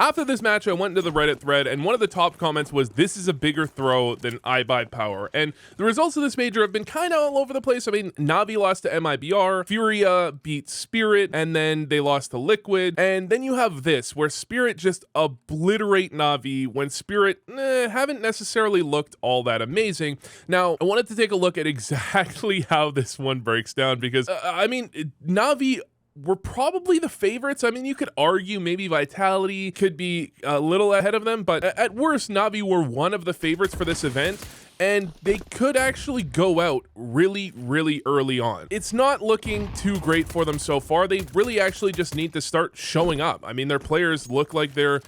After this match, I went into the Reddit thread, and one of the top comments was, "This is a bigger throw than I buy power." And the results of this major have been kind of all over the place. I mean, Navi lost to MIBR, Furia beat Spirit, and then they lost to Liquid. And then you have this, where Spirit just obliterate Navi when Spirit haven't necessarily looked all that amazing. Now, I wanted to take a look at exactly how this one breaks down, because, I mean, Navi were probably the favorites. I mean, you could argue maybe Vitality could be a little ahead of them, but at worst, Navi were one of the favorites for this event, and they could actually go out really, really early on. It's not looking too great for them so far. They really actually just need to start showing up. I mean, their players look like they're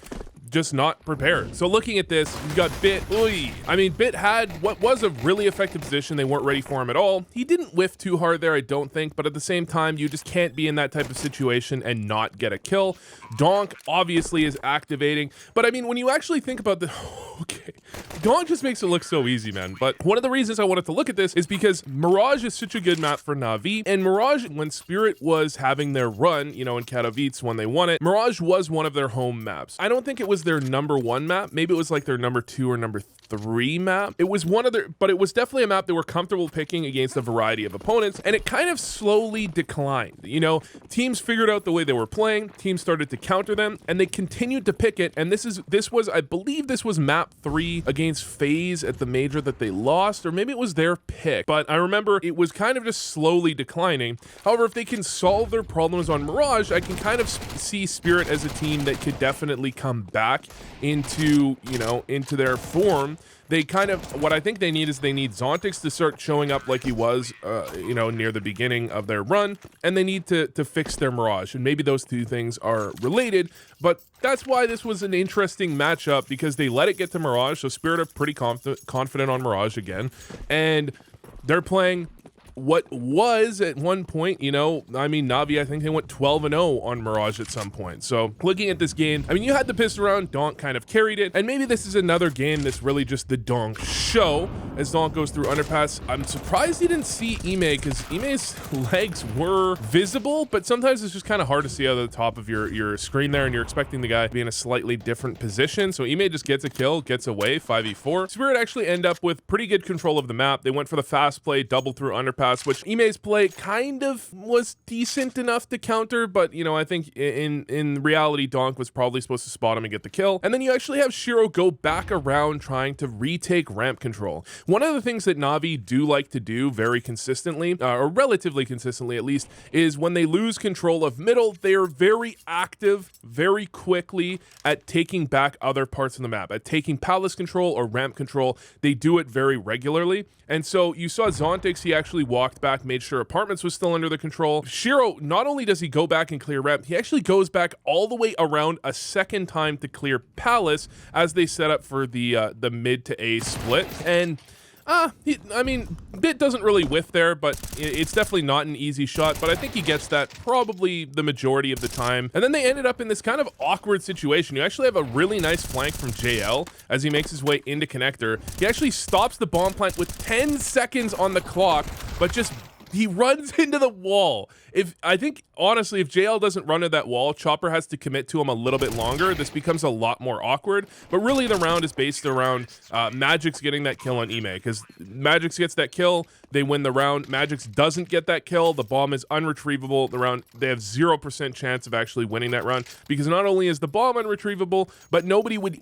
just not prepared. So looking at this, you got Bit. I mean, Bit had what was a really effective position. They weren't ready for him at all. He didn't whiff too hard there, I don't think, but at the same time, you just can't be in that type of situation and not get a kill. Donk obviously is activating, but I mean, when you actually think about the, okay, Donk just makes it look so easy, man. But one of the reasons I wanted to look at this is because Mirage is such a good map for Navi, and Mirage, when Spirit was having their run, you know, in Katowice when they won it, Mirage was one of their home maps. I don't think it was their number 1 map. Maybe it was like their number 2 or number 3 map. It was one of their, but it was definitely a map they were comfortable picking against a variety of opponents, and it kind of slowly declined. You know, teams figured out the way they were playing, teams started to counter them, and they continued to pick it, and this was, I believe this was map 3 against FaZe at the major that they lost, or maybe it was their pick, but I remember it was kind of just slowly declining. However, if they can solve their problems on Mirage, I can kind of see Spirit as a team that could definitely come back into, you know, into their form. They kind of, what I think they need is they need Zontix to start showing up like he was, you know, near the beginning of their run, and they need to fix their Mirage, and maybe those two things are related, but that's why this was an interesting matchup, because they let it get to Mirage, so Spirit are pretty confident on Mirage again, and they're playing what was at one point, you know, I mean, Navi, I think they went 12-0 on Mirage at some point. So looking at this game, I mean, you had the pistol round, Donk kind of carried it, and maybe this is another game that's really just the Donk show as Donk goes through underpass. I'm surprised you didn't see Ime, because Ime's legs were visible, but sometimes it's just kind of hard to see out of the top of your screen there, and you're expecting the guy to be in a slightly different position. So Ime just gets a kill, gets away, 5v4. Spirit actually end up with pretty good control of the map. They went for the fast play, double through underpass, which Ime's play kind of was decent enough to counter, but you know, I think in reality, Donk was probably supposed to spot him and get the kill. And then you actually have Shiro go back around trying to retake ramp control. One of the things that Navi do like to do very consistently, or relatively consistently at least, is when they lose control of middle, they are very active very quickly at taking back other parts of the map, at taking palace control or ramp control. They do it very regularly. And so you saw Zontix, he actually walked back, made sure apartments was still under the control. Shiro, not only does he go back and clear ramp, he actually goes back all the way around a second time to clear palace as they set up for the mid to A split. And I mean, Bit doesn't really whiff there, but it's definitely not an easy shot, but I think he gets that probably the majority of the time. And then they ended up in this kind of awkward situation. You actually have a really nice flank from JL as he makes his way into connector. He actually stops the bomb plant with 10 seconds on the clock, but just he runs into the wall. I think, honestly, if JL doesn't run to that wall, Chopper has to commit to him a little bit longer. This becomes a lot more awkward. But really, the round is based around Magix getting that kill on Ime, because Magix gets that kill, they win the round. Magix doesn't get that kill, the bomb is unretrievable. The round, they have 0% chance of actually winning that round, because not only is the bomb unretrievable, but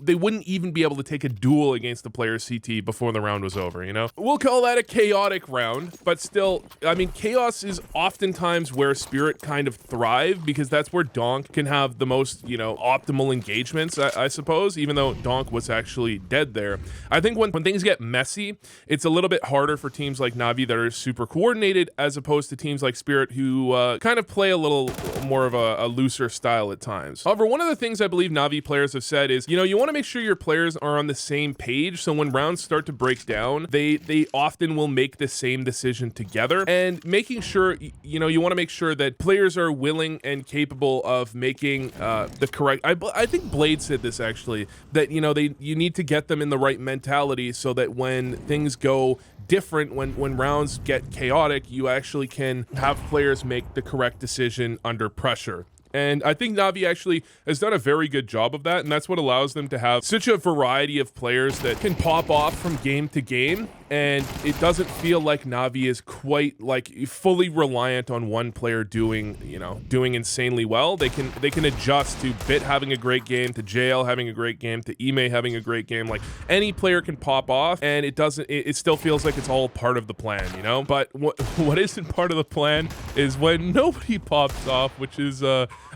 they wouldn't even be able to take a duel against the player CT before the round was over, you know? We'll call that a chaotic round, but still, I mean, chaos is oftentimes where Spirit kind of thrive, because that's where Donk can have the most, you know, optimal engagements, I suppose, even though Donk was actually dead there. I think when things get messy, it's a little bit harder for teams like Navi that are super coordinated, as opposed to teams like Spirit who kind of play a little more of a looser style at times. However, one of the things I believe Navi players have said is, you know, you want to make sure your players are on the same page, so when rounds start to break down, they often will make the same decision together, and making sure, you know, you want to make sure that players are willing and capable of making the correct, I think Blade said this actually, that, you know, you need to get them in the right mentality so that when things go different, when rounds get chaotic, you actually can have players make the correct decision under pressure. And I think Navi actually has done a very good job of that, and that's what allows them to have such a variety of players that can pop off from game to game, and it doesn't feel like Navi is quite like fully reliant on one player doing, you know, doing insanely well. They can adjust to Bit having a great game, to JL having a great game, to Ime having a great game. Like, any player can pop off, and it still feels like it's all part of the plan, you know? But what isn't part of the plan is when nobody pops off, which is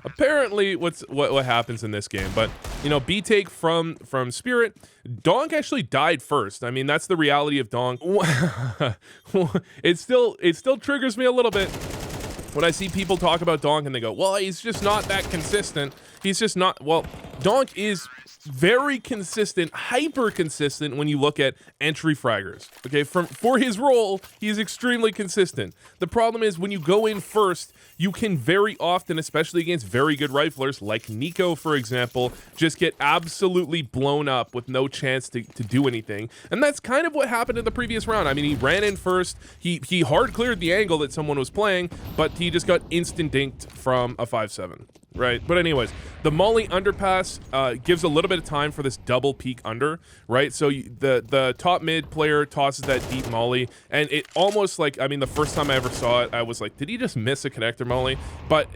apparently what happens in this game. But, you know, B take from Spirit. Donk actually died first. I mean, that's the reality of Donk. It still triggers me a little bit when I see people talk about Donk and they go, well, he's just not that consistent. He's just not. Well, Donk is very consistent, hyper consistent when you look at entry fraggers. Okay, for his role, he's extremely consistent. The problem is when you go in first, you can very often, especially against very good riflers like Nico, for example, just get absolutely blown up with no chance to do anything. And that's kind of what happened in the previous round. I mean, he ran in first, he hard cleared the angle that someone was playing, but he just got instant dinked from a 5-7. Right, but anyways, the Molly underpass gives a little bit of time for this double peek under, right? So the top mid player tosses that deep Molly, and it almost like, I mean, the first time I ever saw it, I was like, did he just miss a connector Molly? But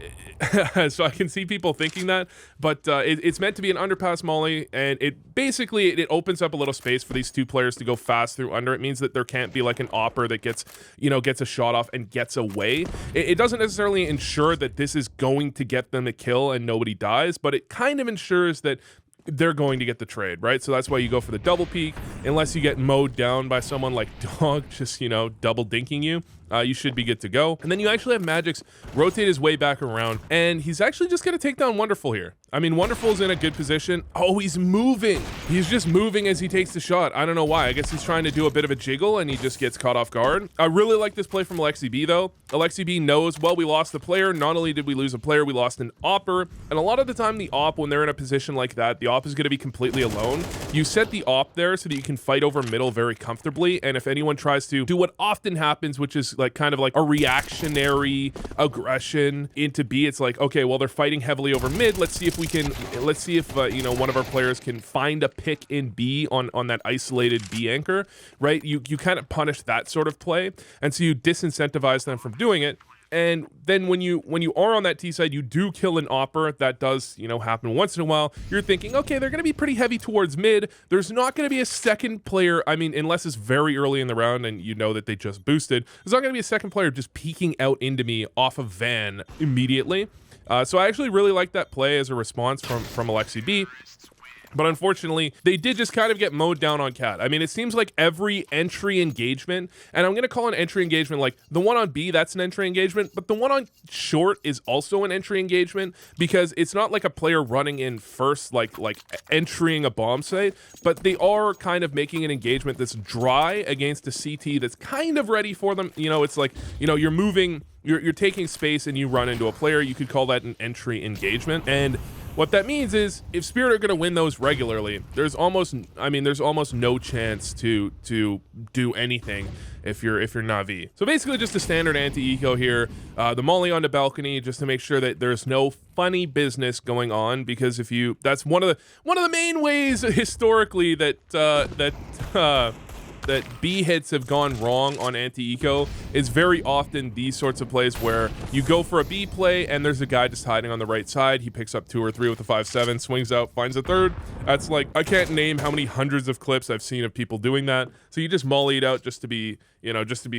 so I can see people thinking that, but it's meant to be an underpass Molly, and it basically opens up a little space for these two players to go fast through under. It means that there can't be like an opper that gets a shot off and gets away. It doesn't necessarily ensure that this is going to get them a kill and nobody dies, but it kind of ensures that they're going to get the trade, right? So that's why you go for the double peek, unless you get mowed down by someone like Dog just, double dinking you. You should be good to go. And then you actually have Magix rotate his way back around, and he's actually just going to take down Wonderful here. I mean, Wonderful's in a good position. Oh, he's moving. He's just moving as he takes the shot. I don't know why. I guess he's trying to do a bit of a jiggle, and he just gets caught off guard. I really like this play from Alexi B, though. Alexi B knows, well, we lost the player. Not only did we lose a player, we lost an opper. And a lot of the time, the op, when they're in a position like that, the op is going to be completely alone. You set the op there so that you can fight over middle very comfortably, and if anyone tries to do what often happens, which is like kind of like a reactionary aggression into B, it's like, okay, well, they're fighting heavily over mid. Let's see if one of our players can find a pick in B on that isolated B anchor, right? You kind of punish that sort of play, and so you disincentivize them from doing it. And then when you are on that T side, you do kill an opper. That does, happen once in a while. You're thinking, okay, they're going to be pretty heavy towards mid. There's not going to be a second player. I mean, unless it's very early in the round and you know that they just boosted. There's not going to be a second player just peeking out into me off of Van immediately. So I actually really like that play as a response from Alexi B. But unfortunately, they did just kind of get mowed down on Cat. I mean, it seems like every entry engagement, and I'm going to call an entry engagement like the one on B, that's an entry engagement, but the one on short is also an entry engagement because it's not like a player running in first, like entering a bomb site, but they are kind of making an engagement that's dry against a CT that's kind of ready for them. It's like, you're moving, you're taking space and you run into a player. You could call that an entry engagement. And what that means is if Spirit are going to win those regularly, there's almost no chance to do anything if you're Navi. So basically just a standard anti-eco here. The Molly on the balcony just to make sure that there's no funny business going on, because that's one of the main ways historically that B hits have gone wrong on anti-eco is very often these sorts of plays where you go for a B play and there's a guy just hiding on the right side. He picks up 2 or 3 with a 5-7, swings out, finds a third. That's like, I can't name how many hundreds of clips I've seen of people doing that. So you just molly it out just to be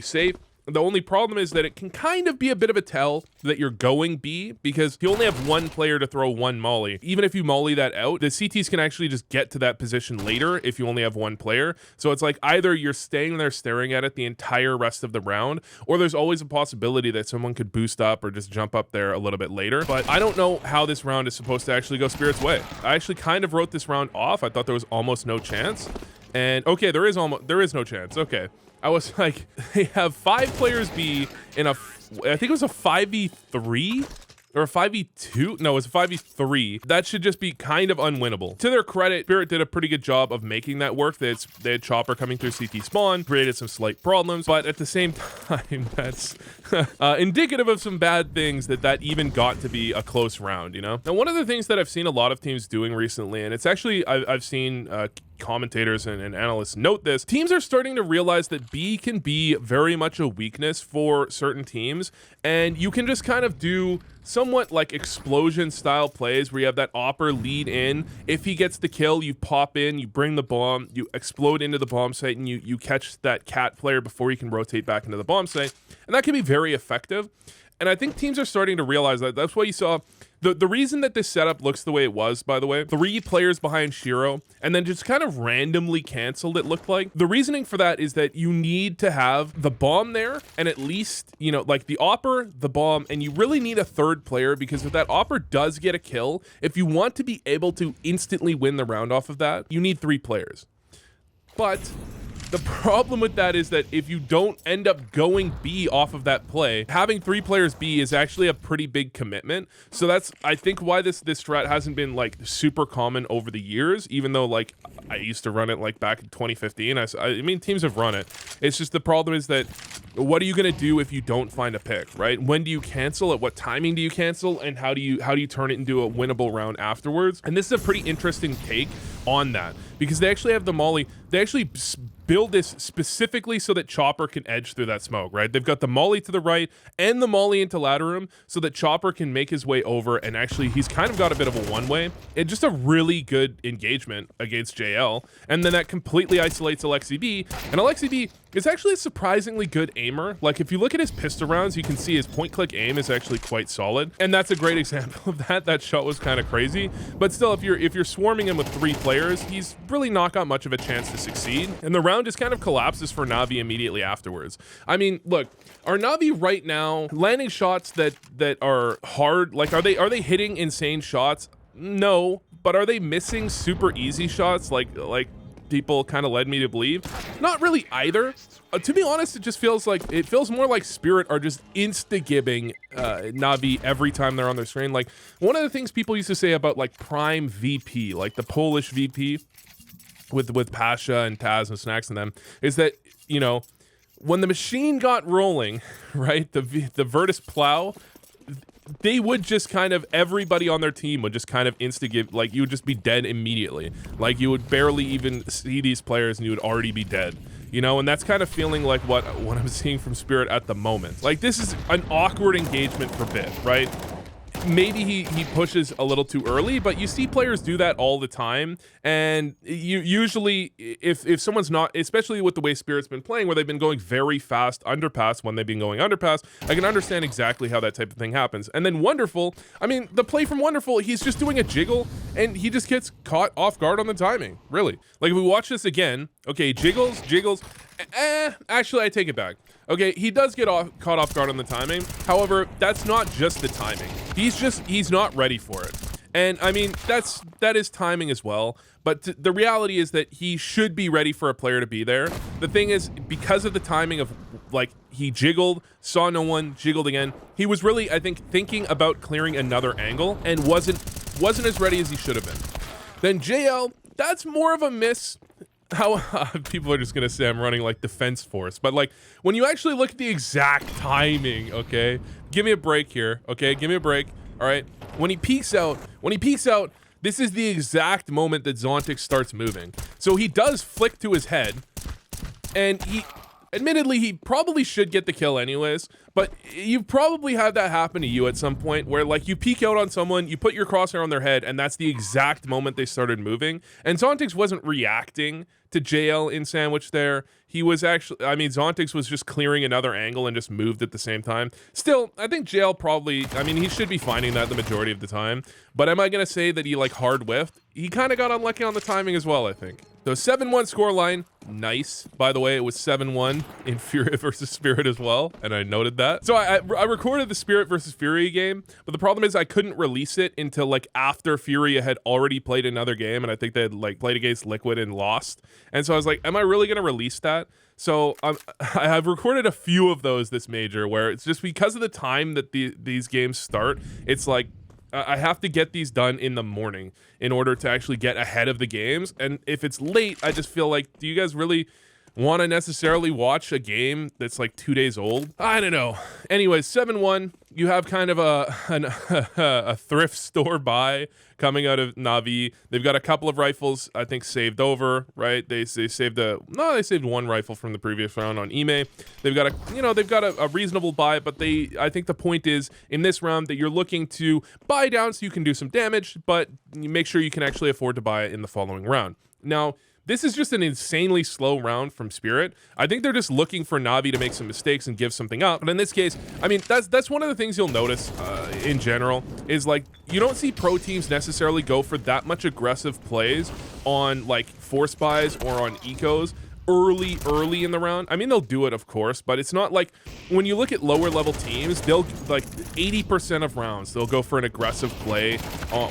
safe. The only problem is that it can kind of be a bit of a tell that you're going B because you only have one player to throw one molly. Even if you molly that out, the CTs can actually just get to that position later if you only have one player. So it's like either you're staying there staring at it the entire rest of the round, or there's always a possibility that someone could boost up or just jump up there a little bit later. But I don't know how this round is supposed to actually go Spirit's way. I actually kind of wrote this round off. I thought there was almost no chance. And okay, there is no chance. Okay. I was like, they have 5 players B in I think it was a 5v3 or a 5v2. No, it's a 5v3. That should just be kind of unwinnable. To their credit, Spirit did a pretty good job of making that work. They had Chopper coming through CT spawn, created some slight problems, but at the same time, that's indicative of some bad things that even got to be a close round, you know? Now, one of the things that I've seen a lot of teams doing recently, and it's actually, I've seen commentators and analysts note this, teams are starting to realize that B can be very much a weakness for certain teams, and you can just kind of do somewhat like explosion style plays where you have that opper lead in. If he gets the kill, you pop in, you bring the bomb, you explode into the bomb site, and you catch that cat player before you can rotate back into the bomb site, and that can be very effective. And I think teams are starting to realize that. That's why you saw the reason that this setup looks the way it was, by the way, 3 players behind Shiro, and then just kind of randomly canceled, it looked like. The reasoning for that is that you need to have the bomb there, and at least, you know, like the opper, the bomb, and you really need a third player, because if that opper does get a kill, if you want to be able to instantly win the round off of that, you need 3 players. But the problem with that is that if you don't end up going B off of that play, having 3 players B is actually a pretty big commitment. So that's, I think, why this strat hasn't been like super common over the years, even though like I used to run it like back in 2015. I mean, teams have run it. It's just the problem is that what are you going to do if you don't find a pick, right? When do you cancel? At what timing do you cancel? And how do you turn it into a winnable round afterwards? And this is a pretty interesting take on that, because they actually have the molly. They actually build this specifically so that Chopper can edge through that smoke, right? They've got the molly to the right and the molly into ladder room so that Chopper can make his way over, and actually he's kind of got a bit of a one-way. And just a really good engagement against JL, and then that completely isolates AlexiB, and AlexiB is actually a surprisingly good aimer. Like, if you look at his pistol rounds, you can see his point-click aim is actually quite solid, and that's a great example of that. That shot was kind of crazy, but still, if you're swarming him with 3 players, he's really not got much of a chance to succeed, and the round just kind of collapses for Navi immediately afterwards. I mean, look, are Navi right now landing shots that are hard? Like, are they hitting insane shots? No, but are they missing super easy shots like people kind of led me to believe? Not really either. To be honest, it feels more like Spirit are just insta-gibbing Navi every time they're on their screen. Like, one of the things people used to say about like Prime VP, like the Polish VP with Pasha and Taz and Snacks and them, is that, you know, when the machine got rolling, right, the Virtus Plow, they would just kind of, everybody on their team would just kind of insta-give, like, you would just be dead immediately. Like, you would barely even see these players and you would already be dead. You know, and that's kind of feeling like what I'm seeing from Spirit at the moment. Like, this is an awkward engagement for Bit, right? Maybe he pushes a little too early, but you see players do that all the time. And you usually, if someone's not, especially with the way Spirit's been playing, where they've been going very fast underpass when they've been going underpass, I can understand exactly how that type of thing happens. And then Wonderful, I mean, the play from Wonderful, he's just doing a jiggle and he just gets caught off guard on the timing, really. Like, if we watch this again, okay, jiggles, actually I take it back. Okay, he does get caught off guard on the timing. However, that's not just the timing. He's not ready for it. And I mean, that is timing as well. But the reality is that he should be ready for a player to be there. The thing is, because of the timing of, like, he jiggled, saw no one, jiggled again, he was really, I think, thinking about clearing another angle and wasn't as ready as he should have been. Then JL, that's more of a miss. How people are just gonna say I'm running like Defense Force, but like, when you actually look at the exact timing, okay, give me a break here, okay, give me a break. All right, when he peeks out, this is the exact moment that Zontix starts moving. So he does flick to his head, and admittedly, he probably should get the kill anyways, but you've probably had that happen to you at some point where, like, you peek out on someone, you put your crosshair on their head, and that's the exact moment they started moving. And Zontix wasn't reacting to JL in sandwich there. He was actually, I mean, Zontix was just clearing another angle and just moved at the same time. Still, I think JL probably, I mean, he should be finding that the majority of the time. But am I going to say that he, like, hard whiffed? he kind of got unlucky on the timing as well, I think. So 7-1 scoreline, nice. By the way, it was 7-1 in Fury versus Spirit as well, and I noted that. So I recorded the Spirit versus Fury game, but the problem is I couldn't release it until like after Fury had already played another game, and I think they had like played against Liquid and lost. And so I was like, am I really gonna release that? So I've recorded a few of those this major where it's just because of the time that these games start, it's like, I have to get these done in the morning in order to actually get ahead of the games. And if it's late, I just feel like, do you guys really want to necessarily watch a game that's like 2 days old? I don't know. Anyways, 7-1, you have kind of a thrift store buy coming out of Navi. They've got a couple of rifles, I think, saved over, right? They saved they saved one rifle from the previous round on Ime. They've got a reasonable buy, but I think the point is in this round that you're looking to buy down so you can do some damage, but you make sure you can actually afford to buy it in the following round. Now, this is just an insanely slow round from Spirit. I think they're just looking for Navi to make some mistakes and give something up. But in this case, I mean, that's one of the things you'll notice in general is like you don't see pro teams necessarily go for that much aggressive plays on like force buys or on ecos early in the round. I mean, they'll do it, of course, but it's not like when you look at lower level teams, they'll like 80% of rounds, they'll go for an aggressive play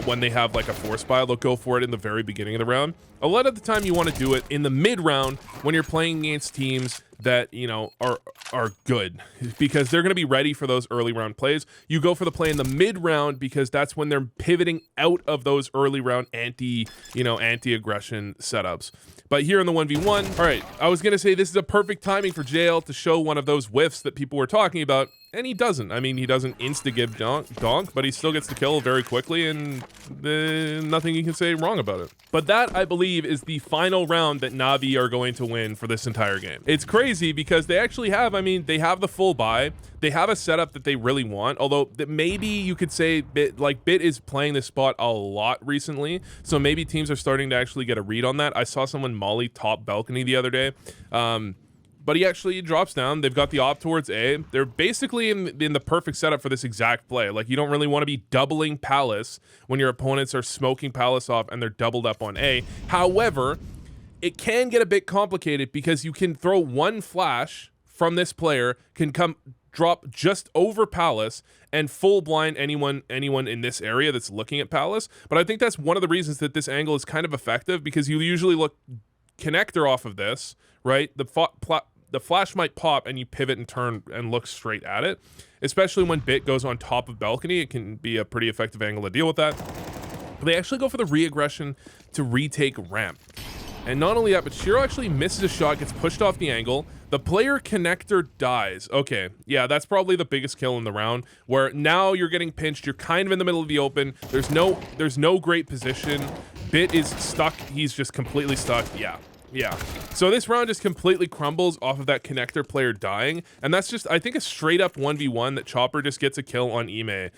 when they have like a force buy. They'll go for it in the very beginning of the round. A lot of the time you want to do it in the mid round when you're playing against teams that, you know, are good because they're going to be ready for those early round plays. You go for the play in the mid round because that's when they're pivoting out of those early round anti-aggression setups. But here in the 1v1, all right, I was going to say this is a perfect timing for JL to show one of those whiffs that people were talking about, and he doesn't. I mean, he doesn't insta-give donk, but he still gets the kill very quickly, and nothing you can say wrong about it. But that, I believe, is the final round that Navi are going to win for this entire game. It's crazy because they actually have, I mean, they have the full buy. They have a setup that they really want, although that maybe you could say Bit is playing this spot a lot recently, so maybe teams are starting to actually get a read on that. I saw someone molly top balcony the other day, but he actually drops down. They've got the op towards A. They're basically in the perfect setup for this exact play. Like, you don't really want to be doubling Palace when your opponents are smoking Palace off and they're doubled up on A. However, it can get a bit complicated because you can throw one flash from this player, can drop just over Palace and full blind anyone in this area that's looking at Palace. But I think that's one of the reasons that this angle is kind of effective, because you usually look connector off of this, right? The flash might pop and you pivot and turn and look straight at it. Especially when Bit goes on top of balcony, it can be a pretty effective angle to deal with that. But they actually go for the re-aggression to retake ramp. And not only that, but Shiro actually misses a shot, gets pushed off the angle. The player connector dies. Okay, yeah, that's probably the biggest kill in the round, where now you're getting pinched. You're kind of in the middle of the open. There's no great position. Bit is stuck. He's just completely stuck. Yeah. So this round just completely crumbles off of that connector player dying, and that's just, I think, a straight up 1v1 that Chopper just gets a kill on Ime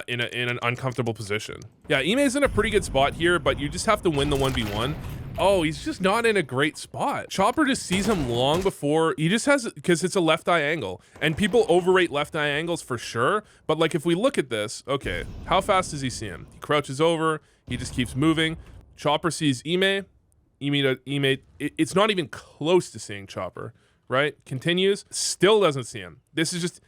in an uncomfortable position. Yeah, Ime's in a pretty good spot here, but you just have to win the 1v1. Oh, he's just not in a great spot. Chopper just sees him long before. He just has, because it's a left eye angle, and people overrate left eye angles for sure. But like, if we look at this, okay, how fast does he see him? He crouches over, he just keeps moving. Chopper sees Ime. It's not even close to seeing Chopper, right? Continues, still doesn't see him. This is just,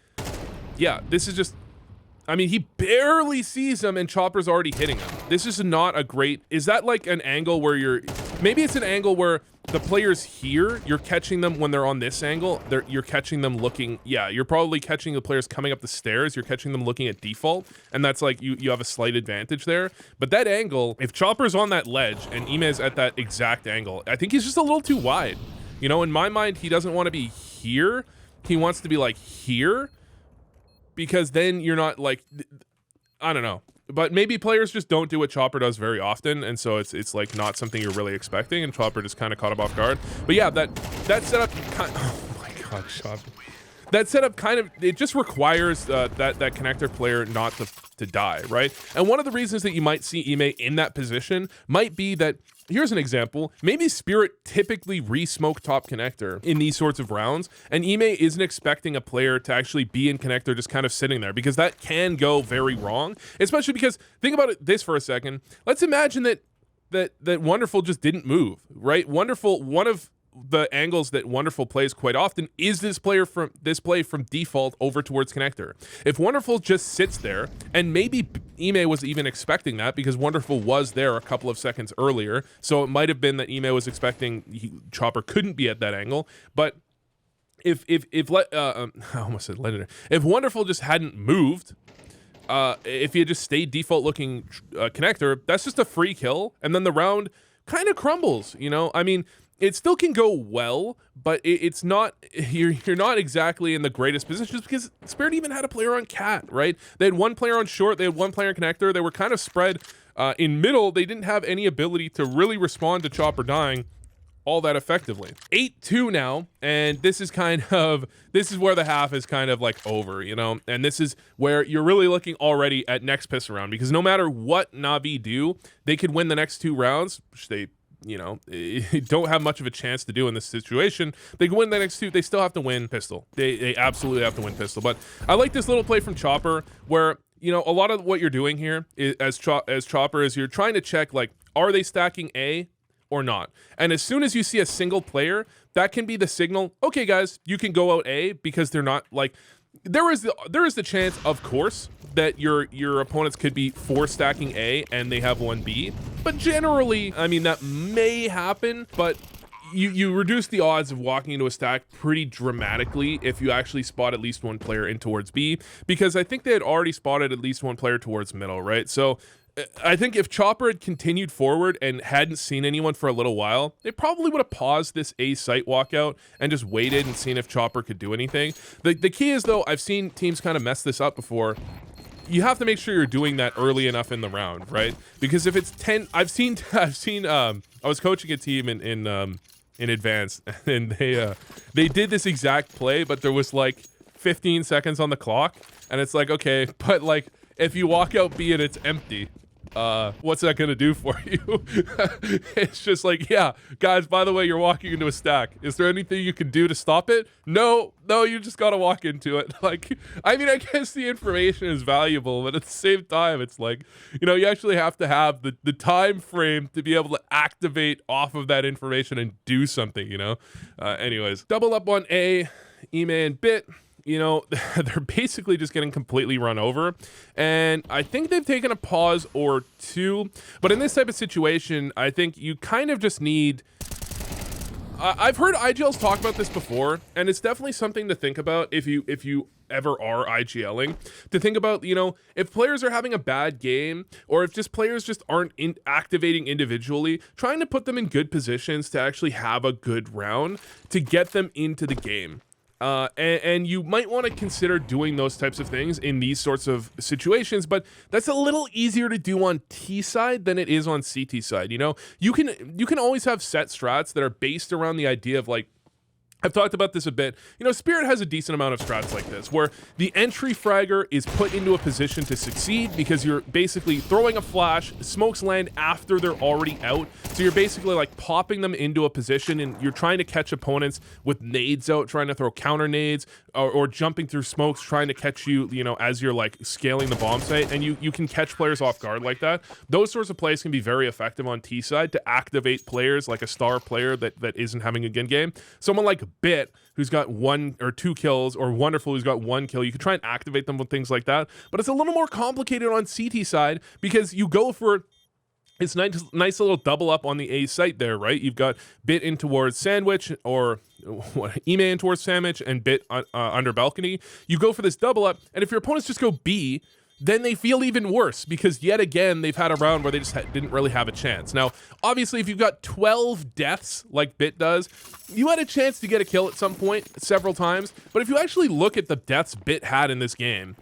I mean, he barely sees him and Chopper's already hitting him. This is not a great, is that like an angle where maybe it's an angle where the player's here, you're catching them when they're on this angle, you're catching them looking, yeah, you're probably catching the players coming up the stairs, you're catching them looking at default, and that's like, you have a slight advantage there. But that angle, if Chopper's on that ledge and Ime's at that exact angle, I think he's just a little too wide. You know, in my mind, he doesn't want to be here, he wants to be like here, because then you're not like, I don't know. But maybe players just don't do what Chopper does very often, and so it's like not something you're really expecting, and Chopper just kind of caught him off guard. But yeah, that setup kind oh my god, Chopper. That setup kind of, it just requires that connector player not to die, right? And one of the reasons that you might see Ime in that position might be that, here's an example, maybe Spirit typically re-smoke top connector in these sorts of rounds, and Ime isn't expecting a player to actually be in connector just kind of sitting there, because that can go very wrong, especially because, think about this for a second, let's imagine that that Wonderful just didn't move, right? Wonderful, one of the angles that Wonderful plays quite often is this play from default over towards connector. If Wonderful just sits there, and maybe Ime was even expecting that because Wonderful was there a couple of seconds earlier, so it might have been that Ime was expecting Chopper couldn't be at that angle, but if I almost said Legendary. If Wonderful just hadn't moved, if he had just stayed default looking connector, that's just a free kill, and then the round kind of crumbles, you know? I mean, it still can go well, but it's not, you're not exactly in the greatest positions because Spirit even had a player on cat, right? They had one player on short, they had one player on connector, they were kind of spread in middle. They didn't have any ability to really respond to Chopper dying all that effectively. 8-2 now, and this is where the half is kind of like over, you know? And this is where you're really looking already at next piss around, because no matter what Navi do, they could win the next 2 rounds, which they, you know, don't have much of a chance to do in this situation. They can win the next 2, they still have to win pistol. They absolutely have to win pistol. But I like this little play from Chopper where, you know, a lot of what you're doing here is, as Chopper is, you're trying to check, like, are they stacking A or not? And as soon as you see a single player, that can be the signal, okay guys, you can go out A, because they're not, like, there is the chance, of course, that your opponents could be 4 stacking A and they have 1 B, but generally, I mean, that may happen, but you reduce the odds of walking into a stack pretty dramatically if you actually spot at least 1 player in towards B, because I think they had already spotted at least 1 player towards middle, right? So I think if Chopper had continued forward and hadn't seen anyone for a little while, they probably would have paused this A site walkout and just waited and seen if Chopper could do anything. The key is, though, I've seen teams kind of mess this up before. You have to make sure you're doing that early enough in the round, right? Because if it's 10, I was coaching a team in advance, and they did this exact play, but there was like 15 seconds on the clock, and it's like, okay, but like if you walk out B and it's empty, what's that gonna do for you? It's just like, yeah, guys, by the way, you're walking into a stack. Is there anything you can do to stop it? No, you just gotta walk into it. Like, I mean, I guess the information is valuable, but at the same time, it's like, you know, you actually have to have the time frame to be able to activate off of that information and do something, you know? Anyways, double up on A, Ime and Bit. You know, they're basically just getting completely run over, and I think they've taken a pause or 2, but in this type of situation, I think you kind of just need, I've heard IGLs talk about this before, and it's definitely something to think about if you ever are IGLing, to think about, you know, if players are having a bad game, or if just players just aren't activating individually, trying to put them in good positions to actually have a good round to get them into the game. And you might want to consider doing those types of things in these sorts of situations, but that's a little easier to do on T side than it is on CT side. You know, you can always have set strats that are based around the idea of, like, I've talked about this a bit. You know, Spirit has a decent amount of strats like this, where the entry fragger is put into a position to succeed because you're basically throwing a flash, smokes land after they're already out. So you're basically like popping them into a position, and you're trying to catch opponents with nades out, trying to throw counter nades, or jumping through smokes, trying to catch you, you know, as you're like scaling the bomb site, and you can catch players off guard like that. Those sorts of plays can be very effective on T side to activate players, like a star player that isn't having a good game. Someone like Bit, who's got 1 or 2 kills, or Wonderful, who's got 1 kill, you could try and activate them with things like that, but it's a little more complicated on CT side because you go for it's nice little double up on the A site there, right? You've got Bit in towards Sandwich, or Ime in towards Sandwich, and Bit under balcony. You go for this double up, and if your opponents just go B, then they feel even worse because yet again they've had a round where they just didn't really have a chance. Now, obviously, if you've got 12 deaths like Bit does, you had a chance to get a kill at some point several times. But if you actually look at the deaths Bit had in this game,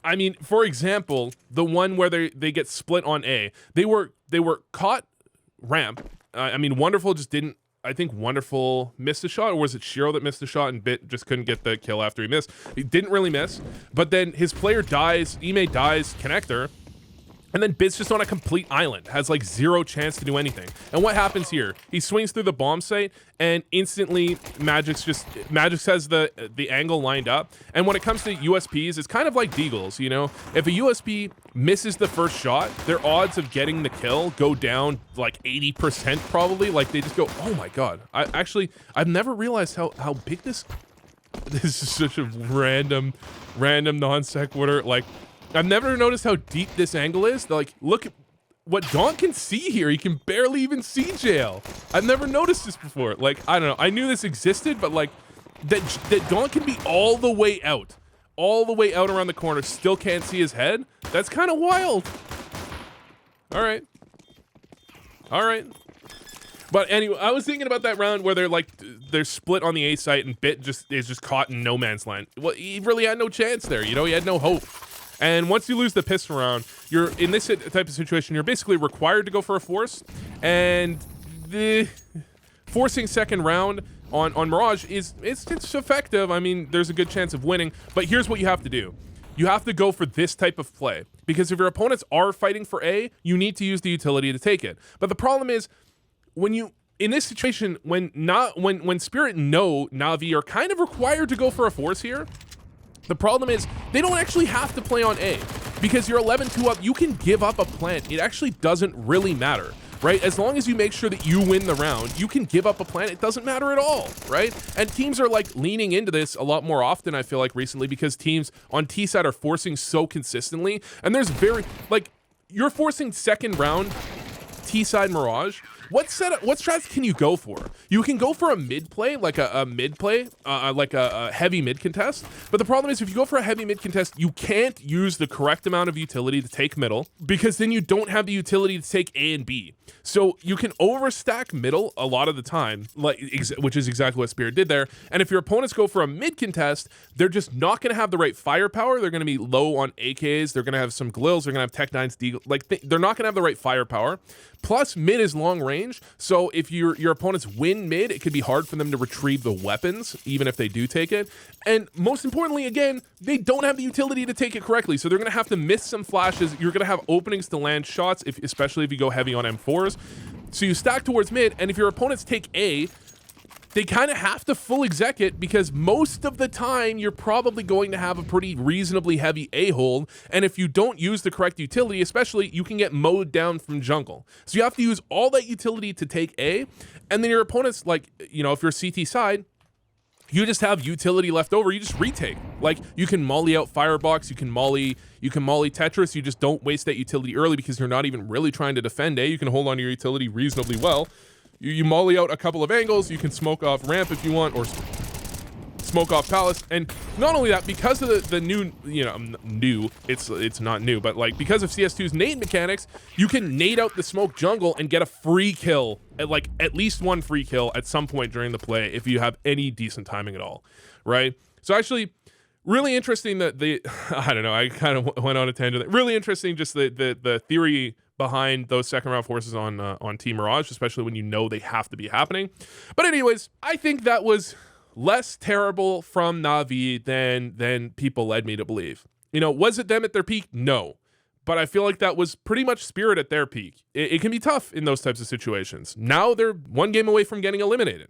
I mean, for example, the one where they get split on A, they were caught ramp. I mean, Wonderful just didn't. I think Wonderful missed a shot, or was it Shiro that missed a shot and Bit just couldn't get the kill after he missed? He didn't really miss, but then his player dies, Ime dies connector, And then Bit's just on a complete island, has like zero chance to do anything. And what happens here? He swings through the bomb site, and instantly Magix has the angle lined up. And when it comes to USPs, it's kind of like Deagles, you know? If a USP misses the first shot, their odds of getting the kill go down like 80% probably. Like they just go, oh my god. I've never realized how big this is such a random non sequitur. Like, I've never noticed how deep this angle is. Like, look at what Dawn can see here. He can barely even see jail. I've never noticed this before. Like, I don't know. I knew this existed, but like that Dawn can be all the way out around the corner, still can't see his head. That's kind of wild. All right. But anyway, I was thinking about that round where they're split on the A site and Bit is just caught in no man's land. Well, he really had no chance there. You know, he had no hope. And once you lose the pistol round, you're in this type of situation, you're basically required to go for a force. And the forcing second round on Mirage it's effective. I mean, there's a good chance of winning. But here's what you have to do. You have to go for this type of play. Because if your opponents are fighting for A, you need to use the utility to take it. But the problem is, in this situation, when Spirit know Navi are kind of required to go for a force here, the problem is they don't actually have to play on A, because you're 11-2 up, you can give up a plant. It actually doesn't really matter, right? As long as you make sure that you win the round, you can give up a plant. It doesn't matter at all, right? And teams are like leaning into this a lot more often, I feel like, recently, because teams on T side are forcing so consistently. And there's you're forcing second round T-side Mirage. What strats can you go for? You can go for a mid play, like a heavy mid contest. But the problem is, if you go for a heavy mid contest, you can't use the correct amount of utility to take middle, because then you don't have the utility to take A and B. So you can overstack middle a lot of the time, which is exactly what Spirit did there. And if your opponents go for a mid contest, they're just not going to have the right firepower. They're going to be low on AKs. They're going to have some glills. They're going to have Tech 9s, they're not going to have the right firepower. Plus, mid is long range, so if your opponents win mid, it could be hard for them to retrieve the weapons, even if they do take it. And most importantly, again, they don't have the utility to take it correctly, so they're going to have to miss some flashes. You're going to have openings to land shots, especially if you go heavy on M4s. So you stack towards mid, and if your opponents take A, they kind of have to full exec it, because most of the time you're probably going to have a pretty reasonably heavy A hold, and if you don't use the correct utility, especially, you can get mowed down from jungle. So you have to use all that utility to take A, and then your opponents, like, you know, if you're CT side, you just have utility left over, you just retake. Like, you can molly out Firebox, you can molly Tetris, you just don't waste that utility early because you're not even really trying to defend A. You can hold on to your utility reasonably well. You molly out a couple of angles, you can smoke off ramp if you want, or smoke off palace. And not only that, because of the new, you know, it's not new, but like, because of CS2's nade mechanics, you can nade out the smoke jungle and get a free kill, at least one free kill at some point during the play if you have any decent timing at all, right? So actually, really interesting that I don't know, I kind of went on a tangent. Really interesting, just the theory behind those second round forces on Team Mirage, especially when you know they have to be happening. But anyways, I think that was less terrible from Navi than people led me to believe. You know, was it them at their peak? No. But I feel like that was pretty much Spirit at their peak. It can be tough in those types of situations. Now they're one game away from getting eliminated.